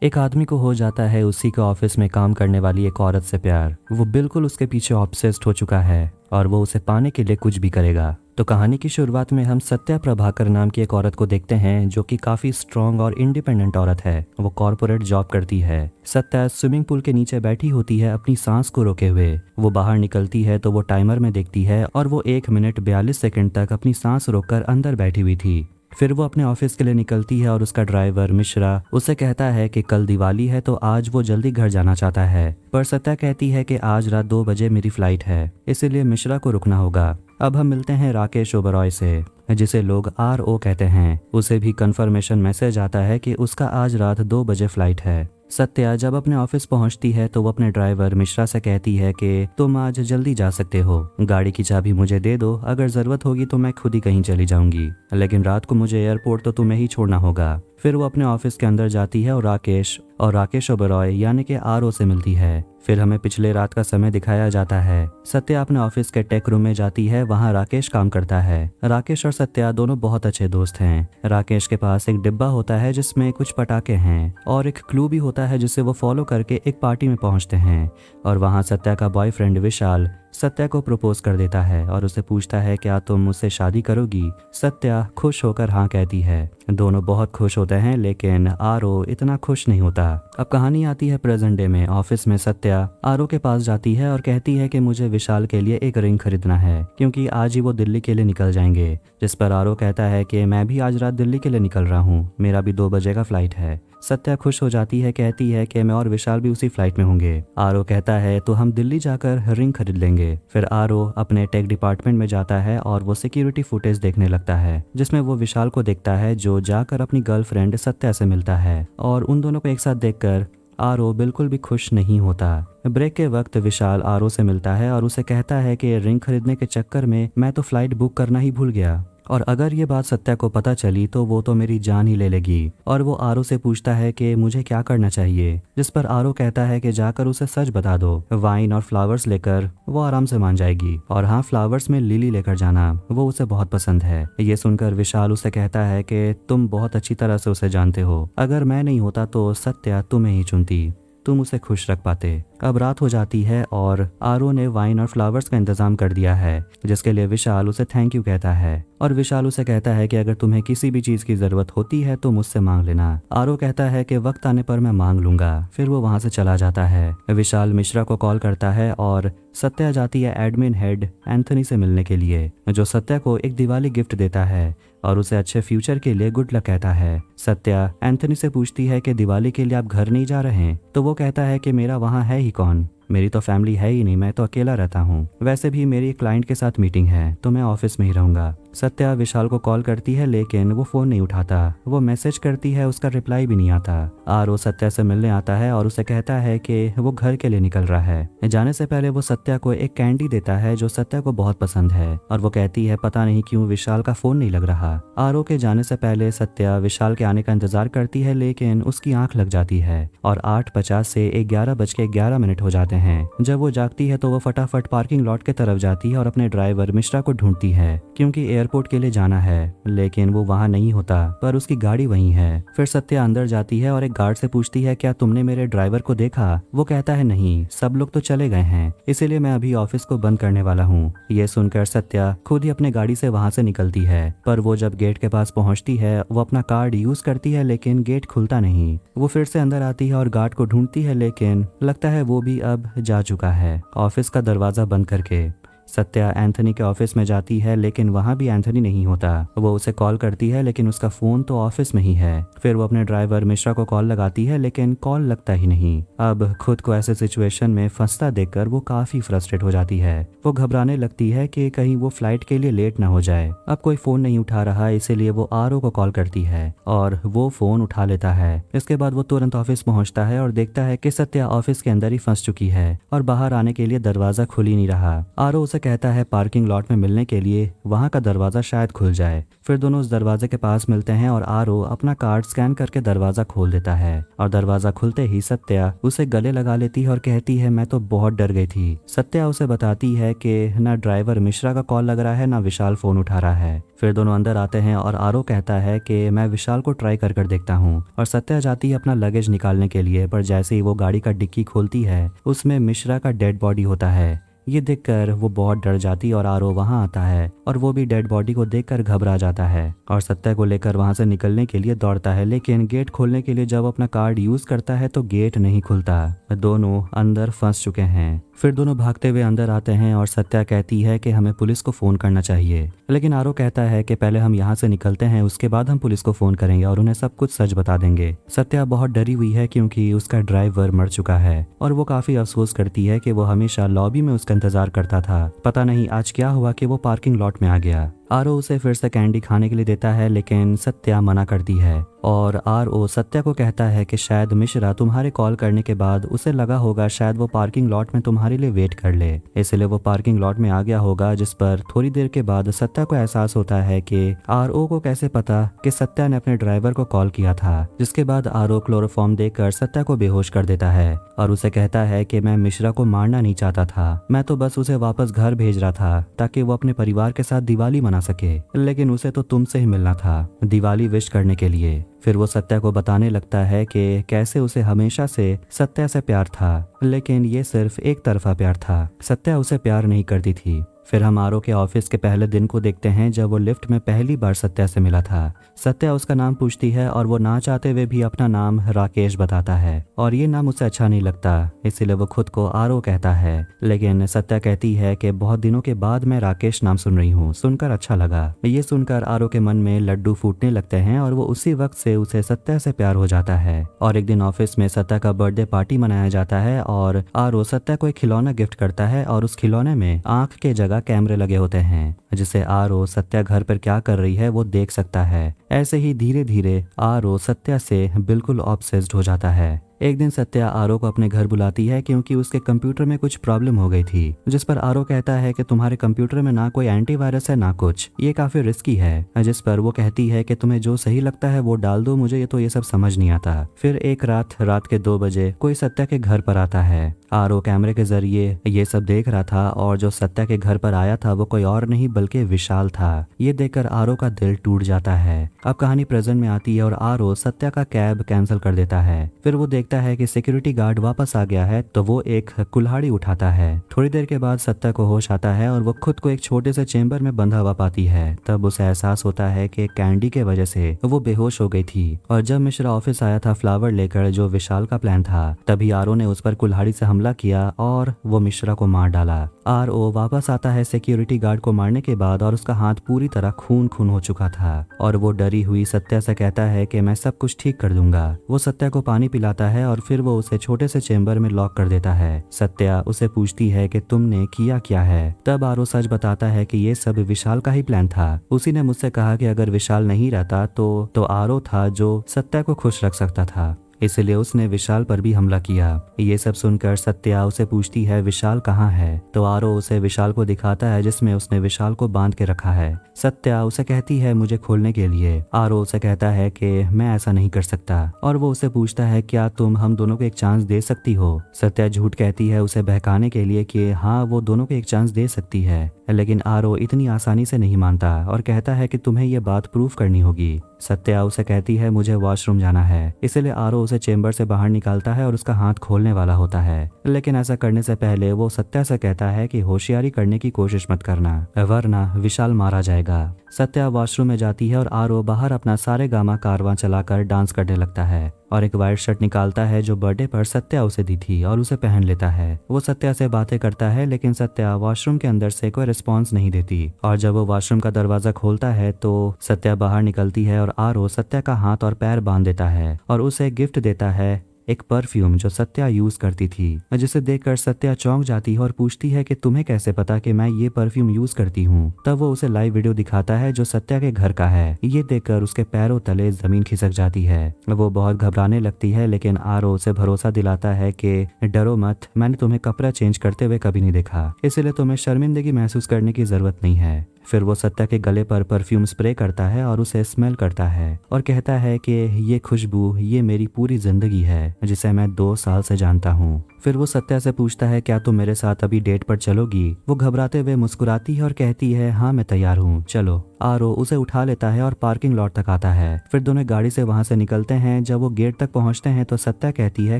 एक आदमी को हो जाता है उसी के ऑफिस में काम करने वाली एक औरत से प्यार। वो बिल्कुल उसके पीछे ऑब्सेस्ड हो चुका है और वो उसे पाने के लिए कुछ भी करेगा। तो कहानी की शुरुआत में हम सत्या प्रभाकर नाम की एक औरत को देखते हैं जो कि काफी स्ट्रांग और इंडिपेंडेंट औरत है। वो कॉर्पोरेट जॉब करती है। सत्या स्विमिंग पूल के नीचे बैठी होती है अपनी सांस को रोके हुए। वो बाहर निकलती है तो वो टाइमर में देखती है और वो 1 मिनट 42 सेकंड तक अपनी सांस रोककर अंदर बैठी हुई थी। फिर वो अपने ऑफिस के लिए निकलती है और उसका ड्राइवर मिश्रा उसे कहता है कि कल दिवाली है तो आज वो जल्दी घर जाना चाहता है। पर सत्या कहती है कि आज रात 2 बजे मेरी फ्लाइट है, इसीलिए मिश्रा को रुकना होगा। अब हम मिलते हैं राकेश ओबरॉय से, जिसे लोग RO कहते हैं। उसे भी कंफर्मेशन मैसेज आता है कि उसका आज रात 2 बजे फ्लाइट है। सत्या जब अपने ऑफिस पहुंचती है तो वो अपने ड्राइवर मिश्रा से कहती है कि तुम आज जल्दी जा सकते हो, गाड़ी की चाबी मुझे दे दो, अगर जरूरत होगी तो मैं खुद ही कहीं चली जाऊंगी, लेकिन रात को मुझे एयरपोर्ट तो तुम्हें ही छोड़ना होगा। फिर वो अपने ऑफिस के अंदर जाती है और राकेश ओबरॉय यानी कि RO से मिलती है। फिर हमें पिछले रात का समय दिखाया जाता है। सत्या अपने ऑफिस के टेक रूम में जाती है, वहाँ राकेश काम करता है। राकेश और सत्या दोनों बहुत अच्छे दोस्त हैं। राकेश के पास एक डिब्बा होता है जिसमें कुछ पटाखे हैं और एक क्लू भी होता है जिसे वो फॉलो करके एक पार्टी में पहुंचते हैं और वहाँ सत्या का बॉयफ्रेंड विशाल सत्या को प्रपोज कर देता है और उसे पूछता है क्या तुम मुझसे शादी करोगी। सत्या खुश होकर हाँ कहती है। दोनों बहुत खुश होते हैं लेकिन RO इतना खुश नहीं होता। अब कहानी आती है प्रेजेंट डे में। ऑफिस में सत्या RO के पास जाती है और कहती है कि मुझे विशाल के लिए एक रिंग खरीदना है क्योंकि आज ही वो दिल्ली के लिए निकल जाएंगे। जिस पर RO कहता है कि मैं भी आज रात दिल्ली के लिए निकल रहा हूँ, मेरा भी 2 बजे का फ्लाइट है। सत्या खुश हो जाती है, कहती है कि मैं और विशाल भी उसी फ्लाइट में होंगे। RO कहता है तो हम दिल्ली जाकर रिंग खरीद लेंगे। फिर RO अपने टेक डिपार्टमेंट में जाता है और वो सिक्योरिटी फुटेज देखने लगता है जिसमें वो विशाल को देखता है जो जाकर अपनी गर्लफ्रेंड सत्या से मिलता है और उन दोनों को एक साथ देखकर RO बिल्कुल भी खुश नहीं होता। ब्रेक के वक्त विशाल RO से मिलता है और उसे कहता है कि रिंग खरीदने के चक्कर में मैं तो फ्लाइट बुक करना ही भूल गया और अगर ये बात सत्या को पता चली तो वो तो मेरी जान ही ले लेगी। और वो RO से पूछता है कि मुझे क्या करना चाहिए, जिस पर RO कहता है कि जाकर उसे सच बता दो। वाइन और फ्लावर्स लेकर वो आराम से मान जाएगी और हाँ, फ्लावर्स में लिली लेकर जाना, वो उसे बहुत पसंद है। ये सुनकर विशाल उसे कहता है कि तुम बहुत अच्छी तरह से उसे जानते हो, अगर मैं नहीं होता तो सत्या तुम्हें ही चुनती, तुम उसे खुश रख पाते। अब रात हो जाती है और RO ने वाइन और फ्लावर्स का इंतजाम कर दिया है जिसके लिए विशाल उसे थैंक यू कहता है और विशाल उसे कहता है कि अगर तुम्हें किसी भी चीज की जरूरत होती है तो मुझसे मांग लेना। RO कहता है कि वक्त आने पर मैं मांग लूंगा। फिर वो वहां से चला जाता है। विशाल मिश्रा को कॉल करता है और सत्या जाती है एडमिन हेड एंथनी से मिलने के लिए, जो सत्या को एक दिवाली गिफ्ट देता है और उसे अच्छे फ्यूचर के लिए गुड लक कहता है। सत्या एंथनी से पूछती है कि दिवाली के लिए आप घर नहीं जा रहे हैं, तो वो कहता है कि मेरा वहाँ है ही कौन, मेरी तो फैमिली है ही नहीं, मैं तो अकेला रहता हूँ। वैसे भी मेरी क्लाइंट के साथ मीटिंग है तो मैं ऑफिस में ही रहूंगा। सत्या विशाल को कॉल करती है लेकिन वो फोन नहीं उठाता। वो मैसेज करती है, उसका रिप्लाई भी नहीं आता। RO सत्या से मिलने आता है और उसे कहता है कि वो घर के लिए निकल रहा है। जाने से पहले वो सत्या को एक कैंडी देता है जो सत्या को बहुत पसंद है और वो कहती है पता नहीं क्यों विशाल का फोन नहीं लग रहा। RO के जाने से पहले सत्या विशाल के आने का इंतजार करती है लेकिन उसकी आंख लग जाती है और 8:50 से 11:11 हो जाते हैं। जब वो जागती है तो वो फटाफट पार्किंग लॉट के तरफ जाती है और अपने ड्राइवर मिश्रा को ढूंढती है क्योंकि एयरपोर्ट के लिए जाना है, लेकिन वो वहाँ नहीं होता पर उसकी गाड़ी वहीं है। फिर सत्या अंदर जाती है और एक गार्ड से पूछती है क्या तुमने मेरे ड्राइवर को देखा। वो कहता है नहीं, सब लोग तो चले गए हैं, इसीलिए मैं अभी ऑफिस को बंद करने वाला हूँ। ये सुनकर सत्या खुद ही अपने गाड़ी से वहाँ से निकलती है, पर वो जब गेट के पास पहुँचती है वो अपना कार्ड यूज करती है लेकिन गेट खुलता नहीं। वो फिर से अंदर आती है और गार्ड को ढूंढती है लेकिन लगता है वो भी अब जा चुका है ऑफिस का दरवाजा बंद करके। सत्या एंथनी के ऑफिस में जाती है लेकिन वहाँ भी एंथनी नहीं होता। वो उसे कॉल करती है लेकिन उसका फोन तो ऑफिस में ही है। फिर वो अपने ड्राइवर मिश्रा को कॉल लगाती है लेकिन कॉल लगता ही नहीं। अब खुद को ऐसे सिचुएशन में फंसता देखकर वो काफी फ्रस्ट्रेट हो जाती है। वो घबराने लगती है कि कहीं वो फ्लाइट के लिए लेट ना हो जाए। अब कोई फोन नहीं उठा रहा, इसीलिए वो RO को कॉल करती है और वो फोन उठा लेता है। इसके बाद वो तुरंत ऑफिस पहुंचता है और देखता है कि सत्या ऑफिस के अंदर ही फंस चुकी है और बाहर आने के लिए दरवाजा खुल ही नहीं रहा। RO उसे कहता है पार्किंग लॉट में मिलने के लिए वहाँ का दरवाज़ा शायद खुल जाए। फिर दोनों उस दरवाजे के पास मिलते हैं और आरो अपना कार्ड स्कैन करके दरवाज़ा खोल देता है और दरवाज़ा खुलते ही सत्या उसे गले लगा लेती है और कहती है मैं तो बहुत डर गई थी। सत्या उसे बताती है कि ना ड्राइवर मिश्रा का कॉल लग रहा है ना विशाल फोन उठा रहा है। फिर दोनों अंदर आते हैं और आरो कहता है कि मैं विशाल को ट्राई कर देखता हूँ और सत्या जाती है अपना लगेज निकालने के लिए, पर जैसे ही वो गाड़ी का डिक्की खोलती है उसमें मिश्रा का डेड बॉडी होता है। ये देखकर वो बहुत डर जाती और आरो वहां आता है और वो भी डेड बॉडी को देखकर घबरा जाता है और सत्या को लेकर वहां से निकलने के लिए दौड़ता है, लेकिन गेट खोलने के लिए जब अपना कार्ड यूज करता है तो गेट नहीं खुलता। दोनों अंदर फंस चुके हैं। फिर दोनों भागते हुए अंदर आते हैं और सत्या कहती है कि हमें पुलिस को फोन करना चाहिए, लेकिन आरो कहता है कि पहले हम यहाँ से निकलते हैं, उसके बाद हम पुलिस को फोन करेंगे और उन्हें सब कुछ सच बता देंगे। सत्या बहुत डरी हुई है क्योंकि उसका ड्राइवर मर चुका है और वो काफी अफसोस करती है कि वो हमेशा लॉबी में उसका इंतजार करता था। पता नहीं आज क्या हुआ कि वो पार्किंग लॉट में आ गया। आरो उसे फिर से कैंडी खाने के लिए देता है, लेकिन सत्या मना करती है और आरो सत्या को कहता है कि शायद मिश्रा तुम्हारे कॉल करने के बाद उसे लगा होगा शायद वो पार्किंग लॉट में तुम्हारे लिए वेट कर ले, इसलिए वो पार्किंग लॉट में आ गया होगा। जिस पर थोड़ी देर के बाद सत्या को एहसास होता है कि आरओ को कैसे पता कि सत्या ने अपने ड्राइवर को कॉल किया था। जिसके बाद आरओ क्लोरोफॉर्म देकर सत्या को बेहोश कर देता है और उसे कहता है कि मैं मिश्रा को मारना नहीं चाहता था, मैं तो बस उसे वापस घर भेज रहा था ताकि वो अपने परिवार के साथ दिवाली मना सके, लेकिन उसे तो तुमसे ही मिलना था दिवाली विश करने के लिए। फिर वो सत्या को बताने लगता है कि कैसे उसे हमेशा से सत्या से प्यार था, लेकिन ये सिर्फ एक तरफा प्यार था, सत्या उसे प्यार नहीं करती थी। फिर हम आरो के ऑफिस के पहले दिन को देखते हैं जब वो लिफ्ट में पहली बार सत्या से मिला था। सत्या उसका नाम पूछती है और वो ना चाहते हुए भी अपना नाम राकेश बताता है और ये नाम उसे अच्छा नहीं लगता, इसीलिए वो खुद को आरो कहता है। लेकिन सत्या कहती है कि बहुत दिनों के बाद मैं राकेश नाम सुन रही हूँ, सुनकर अच्छा लगा। ये सुनकर आरो के मन में लड्डू फूटने लगते हैं और वो उसी वक्त से उसे सत्या से प्यार हो जाता है। और एक दिन ऑफिस में सत्या का बर्थडे पार्टी मनाया जाता है और आरो सत्या को एक खिलौना गिफ्ट करता है और उस खिलौने में आंख के जगह कैमरे लगे होते हैं, जिससे आरो सत्या घर पर क्या कर रही है वो देख सकता है। ऐसे ही धीरे धीरे आरो सत्या से बिल्कुल ऑब्सेस्ड हो जाता है। एक दिन सत्या आरो को अपने घर बुलाती है क्योंकि उसके कंप्यूटर में कुछ प्रॉब्लम हो गई थी, जिस पर आरो कहता है कि तुम्हारे कंप्यूटर में ना कोई एंटीवायरस है ना कुछ, ये काफी रिस्की है। जिस पर वो कहती है कि तुम्हें जो सही लगता है वो डाल दो, मुझे ये सब समझ नहीं आता। फिर एक रात के 2 बजे कोई सत्या के घर पर आता है। आरो कैमरे के जरिए ये सब देख रहा था और जो सत्या के घर पर आया था वो कोई और नहीं बल्कि विशाल था। ये देखकर आरो का दिल टूट जाता है। अब कहानी प्रेजेंट में आती है और आरो सत्या का कैब कैंसिल कर देता है। फिर वो देखता है कि सिक्योरिटी गार्ड वापस आ गया है तो वो एक कुल्हाड़ी उठाता है। थोड़ी देर के बाद सत्या को होश आता है और वो खुद को एक छोटे से चेंबर में बंधा हुआ पाती है। तब उसे एहसास होता है कि कैंडी के वजह से वो बेहोश हो गई थी और जब मिश्रा ऑफिस आया था फ्लावर लेकर जो विशाल का प्लान था, तभी आरो ने उस पर कुल्हाड़ी से हमला किया और वो मिश्रा को मार डाला। आरओ वापस आता है सिक्योरिटी गार्ड को मारने के बाद और उसका हाथ पूरी तरह खून खून हो चुका था और वो डरी हुई सत्या से कहता है कि मैं सब कुछ ठीक कर दूंगा। वो सत्या को पानी पिलाता है और फिर वो उसे छोटे से चेंबर में लॉक कर देता है। सत्या उसे पूछती है कि तुमने किया क्या है। तब आरो सच बताता है कि ये सब विशाल का ही प्लान था। उसी ने मुझसे कहा कि अगर विशाल नहीं रहता तो आरो था जो सत्या को खुश रख सकता था, इसलिए उसने विशाल पर भी हमला किया। ये सब सुनकर सत्या उसे पूछती है विशाल कहाँ है, तो आरो उसे विशाल को दिखाता है जिसमें उसने विशाल को बांध के रखा है। सत्या उसे कहती है मुझे खोलने के लिए। आरो उसे कहता है कि मैं ऐसा नहीं कर सकता और वो उसे पूछता है क्या तुम हम दोनों को एक चांस दे सकती हो। सत्या झूठ कहती है उसे बहकाने के लिए कि हाँ वो दोनों को एक चांस दे सकती है, लेकिन आरो इतनी आसानी से नहीं मानता और कहता है कि तुम्हें ये बात प्रूफ करनी होगी। सत्या उसे कहती है मुझे वॉशरूम जाना है, इसलिए आरो उसे चेंबर से बाहर निकालता है और उसका हाथ खोलने वाला होता है, लेकिन ऐसा करने से पहले वो सत्या से कहता है कि होशियारी करने की कोशिश मत करना वरना विशाल मारा जाएगा। सत्या वॉशरूम में जाती है और आरो बाहर अपना सारे गामा कारवां चलाकर डांस करने लगता है और एक वाइट शर्ट निकालता है जो बर्थडे पर सत्या उसे दी थी और उसे पहन लेता है। वो सत्या से बातें करता है लेकिन सत्या वॉशरूम के अंदर से कोई रिस्पॉन्स नहीं देती और जब वो वॉशरूम का दरवाजा खोलता है तो सत्या बाहर निकलती है और आरो सत्या का हाथ और पैर बांध देता है और उसे गिफ्ट देता है एक परफ्यूम जो सत्या यूज करती थी, जिसे देखकर सत्या चौंक जाती है और पूछती है कि तुम्हें कैसे पता कि मैं ये परफ्यूम यूज करती हूँ। तब वो उसे लाइव वीडियो दिखाता है जो सत्या के घर का है। ये देखकर उसके पैरों तले जमीन खिसक जाती है। वो बहुत घबराने लगती है, लेकिन आरो उसे भरोसा दिलाता है कि डरो मत, मैंने तुम्हें कपड़ा चेंज करते हुए कभी नहीं देखा, इसलिए तुम्हें शर्मिंदगी महसूस करने की जरूरत नहीं है। फिर वो सत्या के गले पर परफ्यूम स्प्रे करता है और उसे स्मेल करता है और कहता है कि ये खुशबू ये मेरी पूरी जिंदगी है, जिसे मैं 2 साल से जानता हूँ। फिर वो सत्या से पूछता है क्या तुम मेरे साथ अभी डेट पर चलोगी। वो घबराते हुए मुस्कुराती है और कहती है हाँ मैं तैयार हूँ, चलो। आरो उसे उठा लेता है और पार्किंग लॉट तक आता है। फिर दोनों गाड़ी से वहां से निकलते हैं। जब वो गेट तक पहुंचते हैं तो सत्या कहती है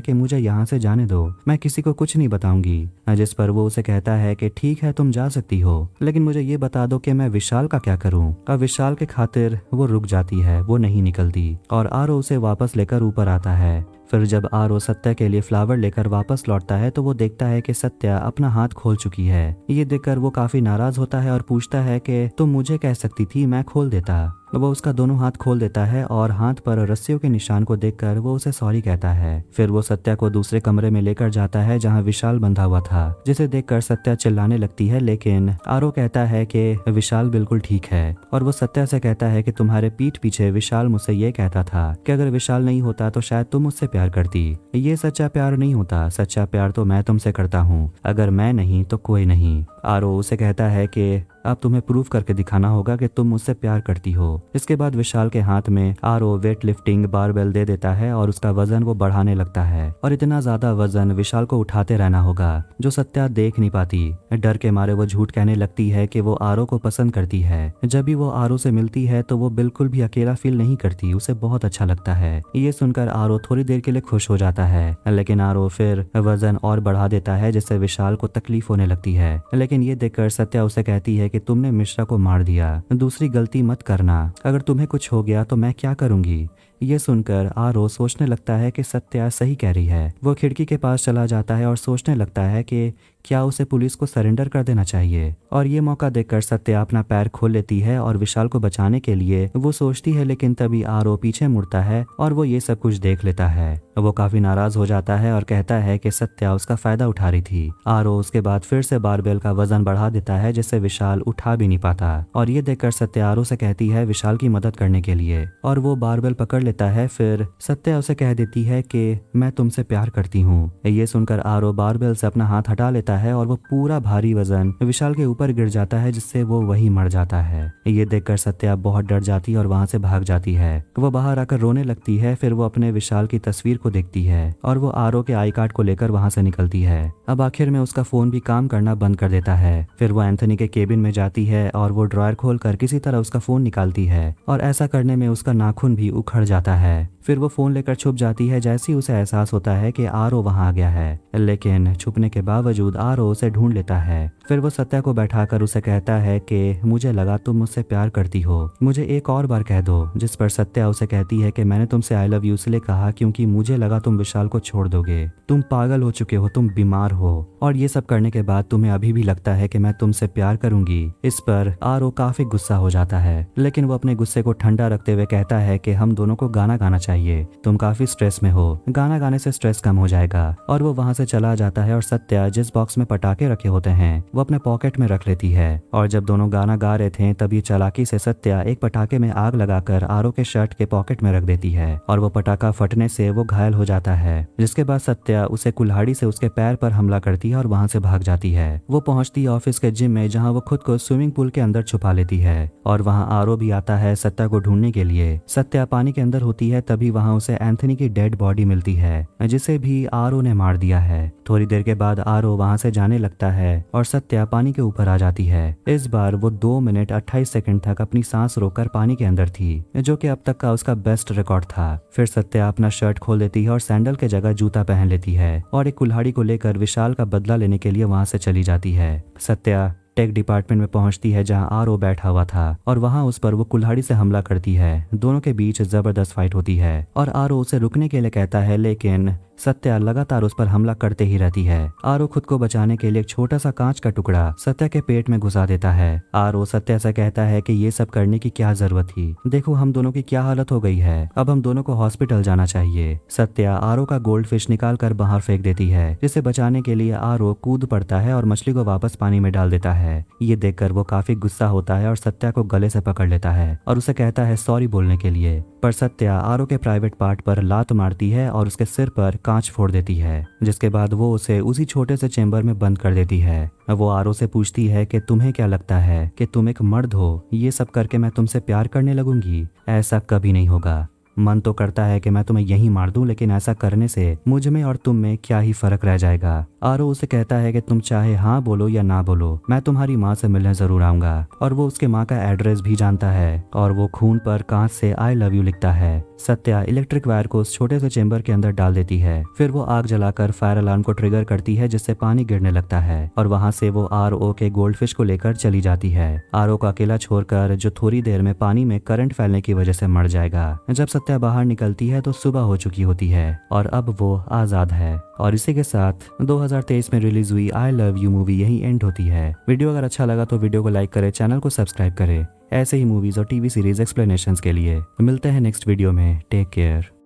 कि मुझे यहाँ से जाने दो, मैं किसी को कुछ नहीं बताऊंगी। जिस पर वो उसे कहता है कि ठीक है तुम जा सकती हो, लेकिन मुझे ये बता दो कि मैं विशाल का क्या करूं। अब विशाल के खातिर वो रुक जाती है, वो नहीं निकलती और आरो उसे वापस लेकर ऊपर आता है। फिर जब आरो सत्या के लिए फ्लावर लेकर वापस लौटता है तो वो देखता है कि सत्या अपना हाथ खोल चुकी है। ये देखकर वो काफी नाराज होता है और पूछता है कि तुम मुझे कह सकती थी, मैं खोल देता। वो उसका दोनों हाथ खोल देता है और हाथ पर रस्सियों के निशान को देखकर वो उसे सॉरी कहता है। फिर वो सत्या को दूसरे कमरे में लेकर जाता है जहां विशाल बंधा हुआ था, जिसे देखकर सत्या चिल्लाने लगती है, लेकिन आरो कहता है कि विशाल बिल्कुल ठीक है। और वो सत्या से कहता है कि तुम्हारे पीठ पीछे विशाल मुझसे ये कहता था कि अगर विशाल नहीं होता तो शायद तुम मुझसे प्यार करती। ये सच्चा प्यार नहीं होता, सच्चा प्यार तो मैं तुमसे करता हूँ, अगर मैं नहीं तो कोई नहीं। आरो उसे कहता है कि अब तुम्हें प्रूफ करके दिखाना होगा कि तुम मुझसे प्यार करती हो। इसके बाद विशाल के हाथ में आरो वेट लिफ्टिंग बारबेल दे देता है और उसका वजन वो बढ़ाने लगता है और इतना ज्यादा वजन विशाल को उठाते रहना होगा जो सत्या देख नहीं पाती। डर के मारे वो झूठ कहने लगती है कि वो आरो को पसंद करती है। जब भी वो आरो से मिलती है तो वो बिल्कुल भी अकेला फील नहीं करती, उसे बहुत अच्छा लगता है। ये सुनकर आरो थोड़ी देर के लिए खुश हो जाता है, लेकिन आरो फिर वजन और बढ़ा देता है जिससे विशाल को तकलीफ होने लगती है। लेकिन ये देखकर सत्या उसे कहती है कि तुमने मिश्रा को मार दिया, दूसरी गलती मत करना, अगर तुम्हें कुछ हो गया तो मैं क्या करूंगी। ये सुनकर आरो सोचने लगता है कि सत्या सही कह रही है। वो खिड़की के पास चला जाता है और सोचने लगता है कि क्या उसे पुलिस को सरेंडर कर देना चाहिए। और ये मौका देखकर सत्या अपना पैर खोल लेती है और विशाल को बचाने के लिए वो सोचती है, लेकिन तभी आरो पीछे मुड़ता है और वो ये सब कुछ देख लेता है। वो काफी नाराज हो जाता है और कहता है कि सत्या उसका फायदा उठा रही थी। आरो उसके बाद फिर से बारबेल का वजन बढ़ा देता है जिससे विशाल उठा भी नहीं पाता। और ये देखकर सत्या आरो से कहती है विशाल की मदद करने के लिए और वो बारबेल पकड़ लेता है। फिर सत्या उसे कह देती है कि मैं तुमसे प्यार करती हूँ। ये सुनकर आरो बारबेल से अपना हाथ हटा लेता है और वो पूरा भारी वजन विशाल के ऊपर गिर जाता है जिससे वो वही मर जाता है। ये देखकर सत्या बहुत डर जाती है और वहां से भाग जाती है। वो बाहर आकर रोने लगती है। फिर वो अपने विशाल की तस्वीर को देखती है और वो आरो के आई कार्ड को लेकर वहां से निकलती है। अब आखिर में उसका फोन भी काम करना बंद कर देता है। फिर वो एंथनी के केबिन में जाती है और वो ड्रॉयर खोलकर किसी तरह उसका फोन निकालती है और ऐसा करने में उसका नाखून भी उखड़ जाता है। फिर वो फोन लेकर छुप जाती है जैसे ही उसे एहसास होता है कि आरो वहां आ गया है, लेकिन छुपने के बावजूद आरो उसे ढूंढ लेता है। फिर वो सत्या को बैठाकर उसे कहता है कि मुझे लगा तुम मुझसे प्यार करती हो, मुझे एक और बार कह दो। जिस पर सत्या उसे कहती है कि मैंने तुमसे आई लव यू इसलिए कहा क्योंकि मुझे लगा तुम विशाल को छोड़ दोगे, तुम पागल हो चुके हो, तुम बीमार हो, और ये सब करने के बाद तुम्हें अभी भी लगता है कि मैं तुमसे प्यार करूंगी। इस पर आरो काफी गुस्सा हो जाता है, लेकिन वो अपने गुस्से को ठंडा रखते हुए कहता है कि हम दोनों को गाना गाना चाहिए, तुम काफी स्ट्रेस में हो, गाना गाने से स्ट्रेस कम हो जाएगा। और वो वहां से चला जाता है और सत्या जिस बॉक्स में पटाखे रखे होते हैं वो अपने पॉकेट में रख लेती है। और जब दोनों गाना गा रहे थे तभी चालाकी से सत्या एक पटाखे में आग लगाकर आरो के शर्ट के पॉकेट में रख देती है और वो पटाखा फटने से वो घायल हो जाता है। जिसके बाद सत्या उसे कुल्हाड़ी से उसके पैर पर हमला करती है और वहां से भाग जाती है। वो पहुंचती है ऑफिस के जिम में जहां वो खुद को स्विमिंग पूल के अंदर छुपा लेती है और वहां आरो भी आता है सत्या को ढूंढने के लिए। सत्या पानी के अंदर होती है तभी वहां उसे एंथनी की डेड बॉडी मिलती है जिसे भी आरो ने मार दिया है। थोड़ी देर के बाद आरो वहां से जाने लगता है और सत्या पानी के ऊपर आ जाती है। इस बार वो 2 मिनट 28 सेकंड तक अपनी सांस रोककर पानी के अंदर थी, जो कि अब तक का उसका बेस्ट रिकॉर्ड था। फिर सत्या अपना शर्ट खोल देती है और सैंडल के जगह जूता पहन लेती है और एक कुल्हाड़ी को लेकर विशाल का बदला लेने के लिए वहां से चली जाती है। सत्या टेक डिपार्टमेंट में पहुंचती है जहां आरो बैठा हुआ था और वहां उस पर वो कुल्हाड़ी से हमला करती है। दोनों के बीच जबरदस्त फाइट होती है और आरो उसे रुकने के लिए कहता है, लेकिन सत्या लगातार उस पर हमला करते ही रहती है। आरो खुद को बचाने के लिए एक छोटा सा कांच का टुकड़ा सत्या के पेट में घुसा देता है। आरो सत्या से कहता है कि ये सब करने की क्या जरूरत थी, देखो हम दोनों की क्या हालत हो गई है, अब हम दोनों को हॉस्पिटल जाना चाहिए। सत्या आरो का गोल्ड फिश निकाल कर बाहर फेंक देती है, जिसे बचाने के लिए आरो कूद पड़ता है और मछली को वापस पानी में डाल देता है। ये देखकर वो काफी गुस्सा होता है और सत्या को गले से पकड़ लेता है और उसे कहता है सॉरी बोलने के लिए। पर सत्या आरो के प्राइवेट पार्ट पर लात मारती है और उसके सिर पर कांच फोड़ देती है, जिसके बाद वो उसे उसी छोटे से चेंबर में बंद कर देती है। वो आरो से पूछती है कि तुम्हें क्या लगता है कि तुम एक मर्द हो, ये सब करके मैं तुमसे प्यार करने लगूंगी? ऐसा कभी नहीं होगा। मन तो करता है कि मैं तुम्हें यहीं मार दूं, लेकिन ऐसा करने से मुझ में और तुम में क्या ही फर्क रह जाएगा। आरो उसे कहता है कि तुम चाहे हाँ बोलो या ना बोलो, मैं तुम्हारी माँ से मिलने जरूर आऊंगा। और वो उसके माँ का एड्रेस भी जानता है और वो खून पर कांच से आई लव यू लिखता है। सत्या इलेक्ट्रिक वायर को उस छोटे से चेंबर के अंदर डाल देती है। फिर वो आग जलाकर फायर अलार्म को ट्रिगर करती है, जिससे पानी गिरने लगता है और वहां से वो आरओ के गोल्डफिश को लेकर चली जाती है। आरओ को अकेला छोड़कर, जो थोड़ी देर में पानी में करंट फैलने की वजह से मर जाएगा। जब सत्या बाहर निकलती है तो सुबह हो चुकी होती है और अब वो आजाद है। और इसी के साथ 2023 में रिलीज हुई आई लव यू मूवी यही एंड होती है। वीडियो अगर अच्छा लगा तो वीडियो को लाइक करें, चैनल को सब्सक्राइब करें। ऐसे ही मूवीज और टीवी सीरीज एक्सप्लेनेशंस के लिए मिलते हैं नेक्स्ट वीडियो में। Take care.